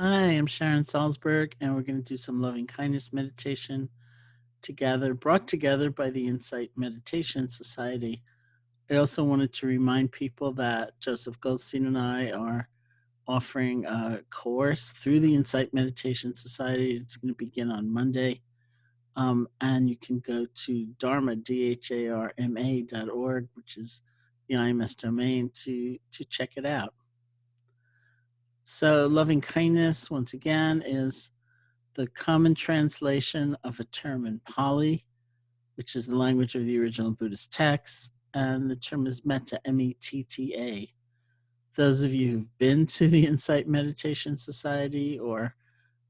Hi, I'm Sharon Salzberg, and we're going to do some loving kindness meditation together, brought together by the Insight Meditation Society. I also wanted to remind people that Joseph Goldstein and I are offering a course through the Insight Meditation Society. It's going to begin on Monday. And you can go to Dharma, DHARMA.org, which is the IMS domain, to check it out. So, loving kindness, once again, is the common translation of a term in Pali, which is the language of the original Buddhist text, and the term is metta, M-E-T-T-A. Those of you who've been to the Insight Meditation Society or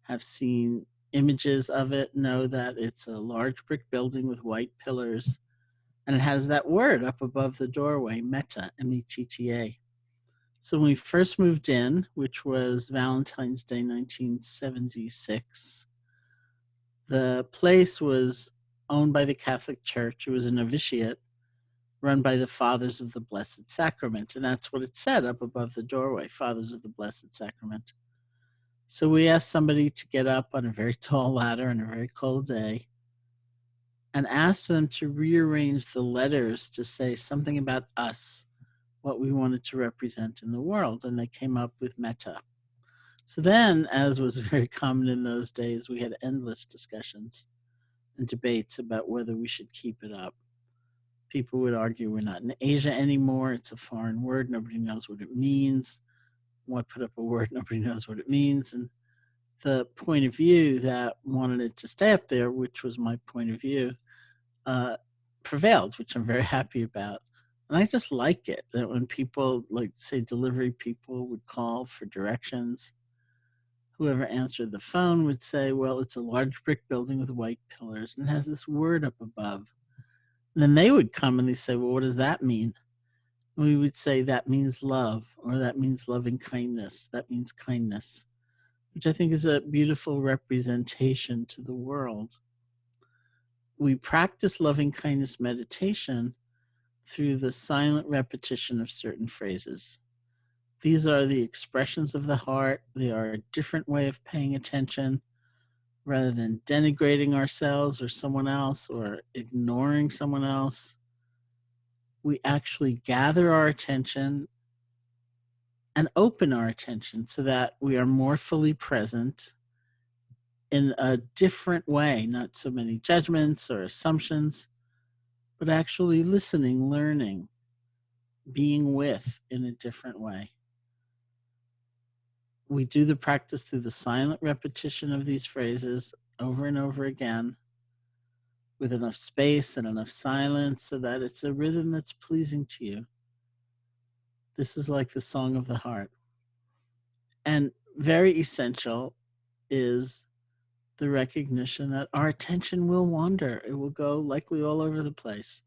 have seen images of it know that it's a large brick building with white pillars, and it has that word up above the doorway, metta, M-E-T-T-A. So when we first moved in, which was Valentine's Day 1976, the place was owned by the Catholic Church. It was a novitiate run by the Fathers of the Blessed Sacrament. And that's what it said up above the doorway, Fathers of the Blessed Sacrament. So we asked somebody to get up on a very tall ladder on a very cold day and asked them to rearrange the letters to say something about us, what we wanted to represent in the world. And they came up with metta. So then, as was very common in those days, we had endless discussions and debates about whether we should keep it up. People would argue we're not in Asia anymore. It's a foreign word. Nobody knows what it means. Why put up a word nobody knows what it means? And the point of view that wanted it to stay up there, which was my point of view, prevailed, which I'm very happy about. And I just like it that when people, like, say, delivery people would call for directions, whoever answered the phone would say, well, it's a large brick building with white pillars and has this word up above. And then they would come and they say, well, what does that mean? And we would say, that means love, or that means loving kindness, that means kindness, which I think is a beautiful representation to the world. We practice loving kindness meditation through the silent repetition of certain phrases. These are the expressions of the heart. They are a different way of paying attention. Rather than denigrating ourselves or someone else or ignoring someone else, we actually gather our attention and open our attention so that we are more fully present in a different way, not so many judgments or assumptions, but actually listening, learning, being with in a different way. We do the practice through the silent repetition of these phrases over and over again, with enough space and enough silence so that it's a rhythm that's pleasing to you. This is like the song of the heart. And very essential is the recognition that our attention will wander. It will go likely all over the place,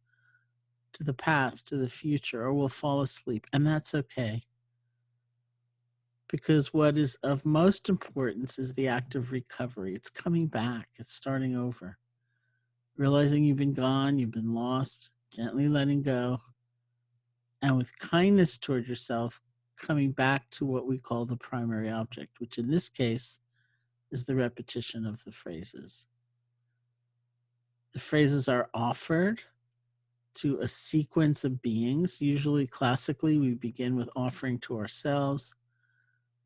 to the past, to the future, or we'll fall asleep. And that's okay. Because what is of most importance is the act of recovery. It's coming back, it's starting over. Realizing you've been gone, you've been lost, gently letting go, and with kindness toward yourself, coming back to what we call the primary object, which in this case is the repetition of the phrases. The phrases are offered to a sequence of beings. Usually, classically, we begin with offering to ourselves.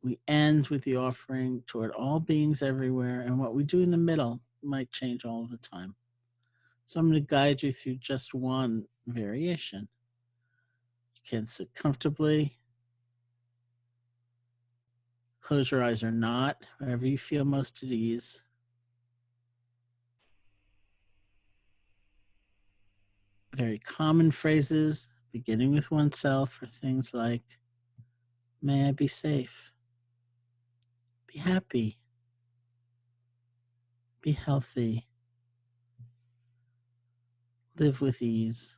We end with the offering toward all beings everywhere, and what we do in the middle might change all the time. So I'm going to guide you through just one variation. You can sit comfortably, close your eyes or not, wherever you feel most at ease. Very common phrases beginning with oneself are things like, may I be safe, be happy, be healthy, live with ease.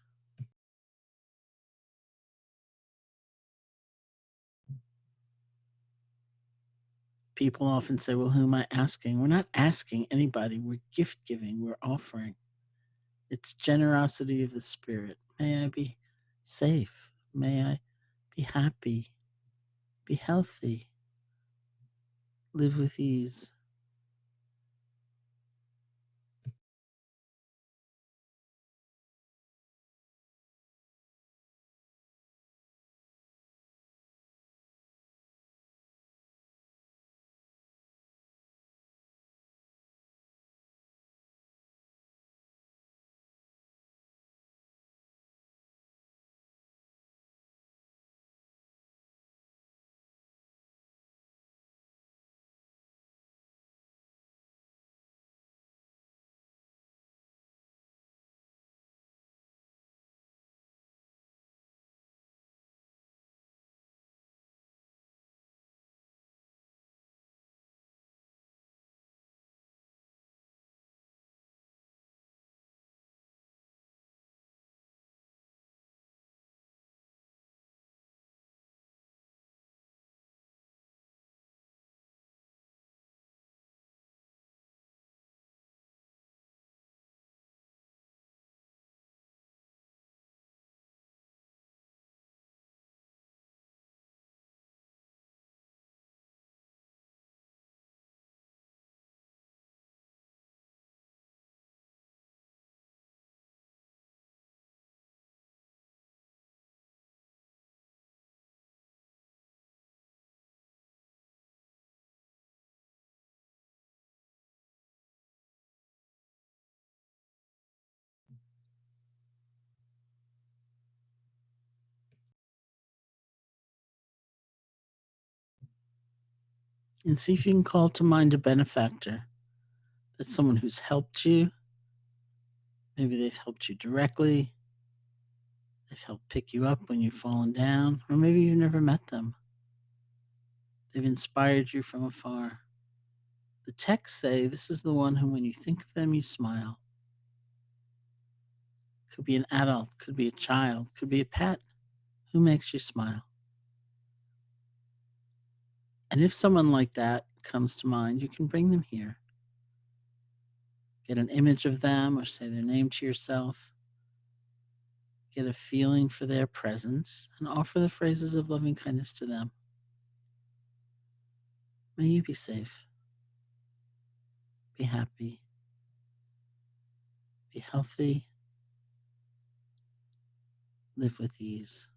People often say, well, who am I asking? We're not asking anybody. We're gift giving. We're offering. It's generosity of the spirit. May I be safe. May I be happy, be healthy, Live with ease. And see if you can call to mind a benefactor. That's someone who's helped you. Maybe they've helped you directly. They've helped pick you up when you've fallen down, or maybe you've never met them. They've inspired you from afar. The texts say this is the one who, when you think of them, you smile. Could be an adult, could be a child, could be a pet. Who makes you smile? And if someone like that comes to mind, you can bring them here. Get an image of them or say their name to yourself. Get a feeling for their presence and offer the phrases of loving kindness to them. May you be safe, be happy, be healthy, live with ease.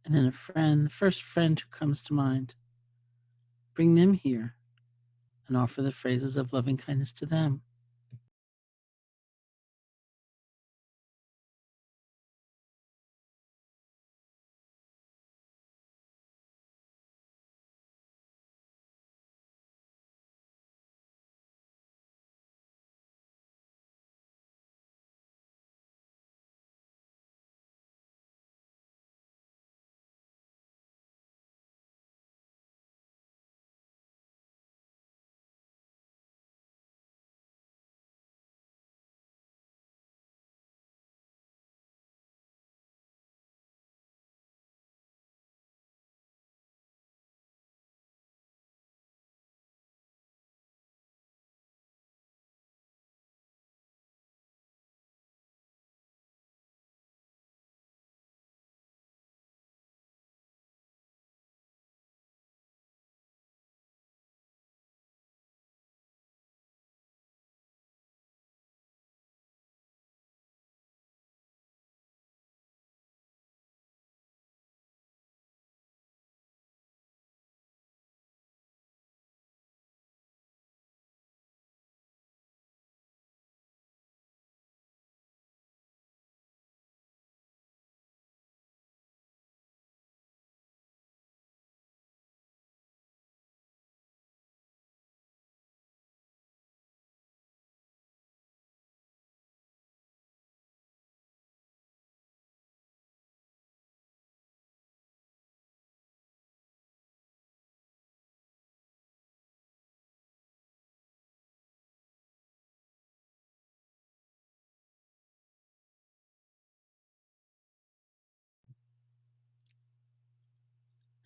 And then a friend, the first friend who comes to mind, bring them here and offer the phrases of loving kindness to them.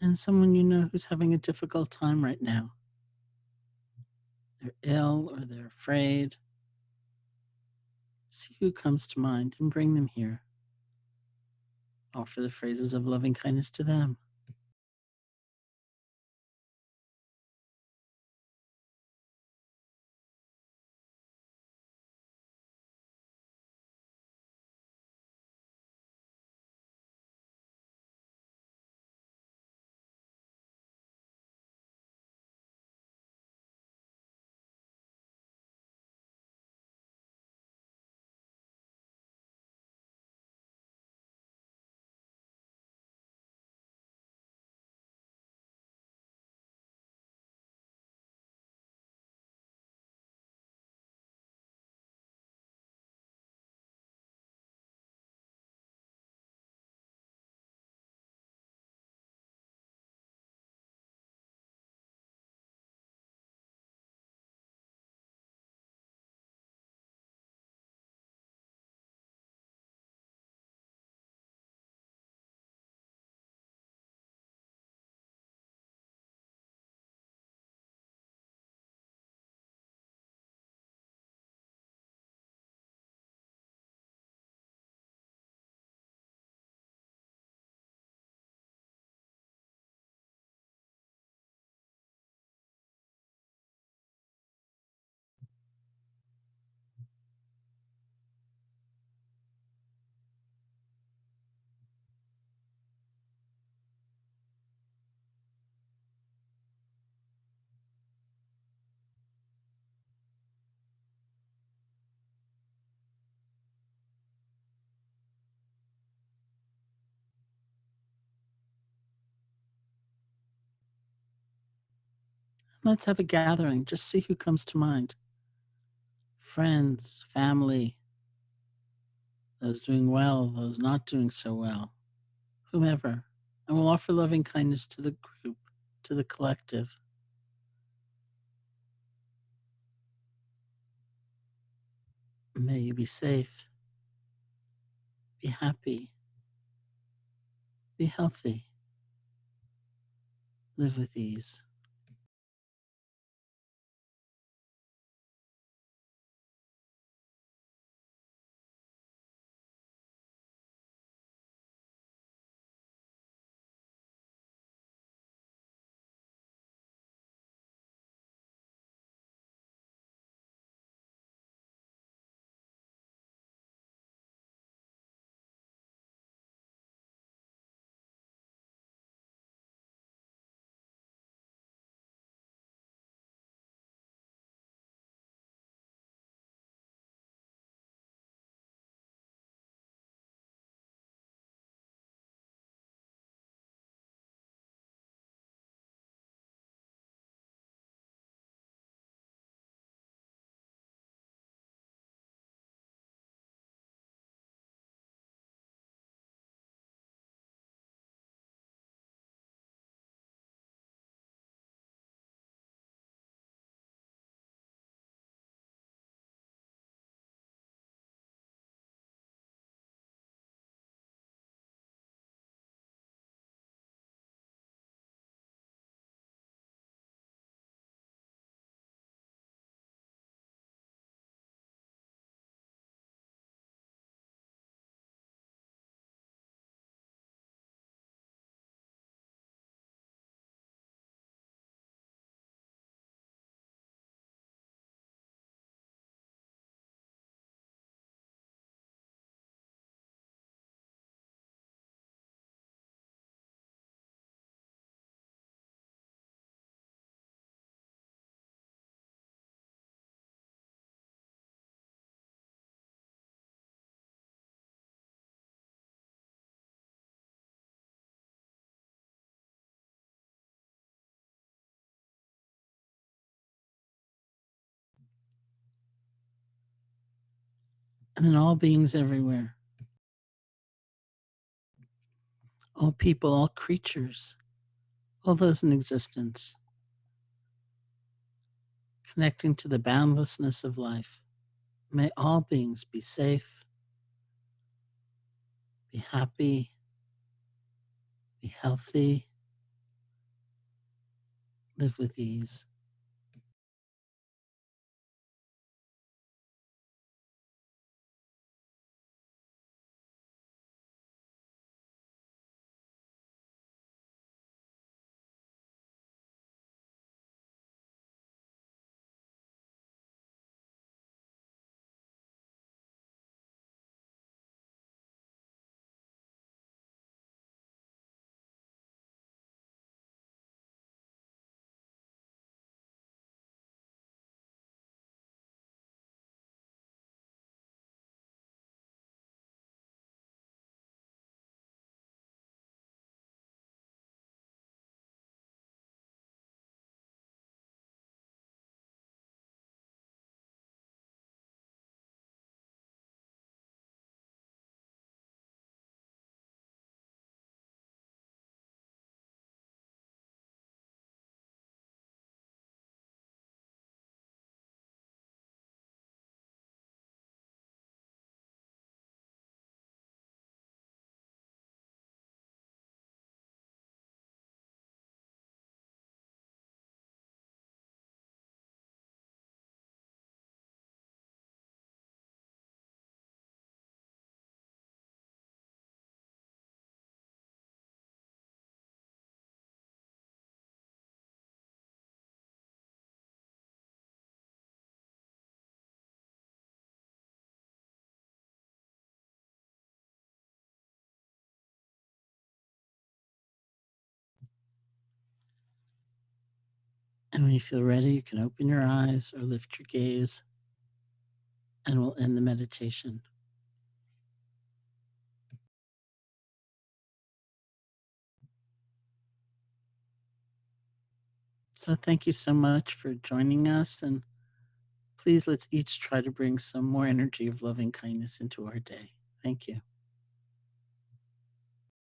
And someone you know who's having a difficult time right now. They're ill or they're afraid. See who comes to mind and bring them here. Offer the phrases of loving kindness to them. Let's have a gathering. Just see who comes to mind. Friends, family, those doing well, those not doing so well, whomever. And we'll offer loving kindness to the group, to the collective. May you be safe, be happy, be healthy, live with ease. And then all beings everywhere, all people, all creatures, all those in existence, connecting to the boundlessness of life. May all beings be safe, be happy, be healthy, live with ease. And when you feel ready, you can open your eyes or lift your gaze, and we'll end the meditation. So thank you so much for joining us. And please let's each try to bring some more energy of loving kindness into our day. Thank you.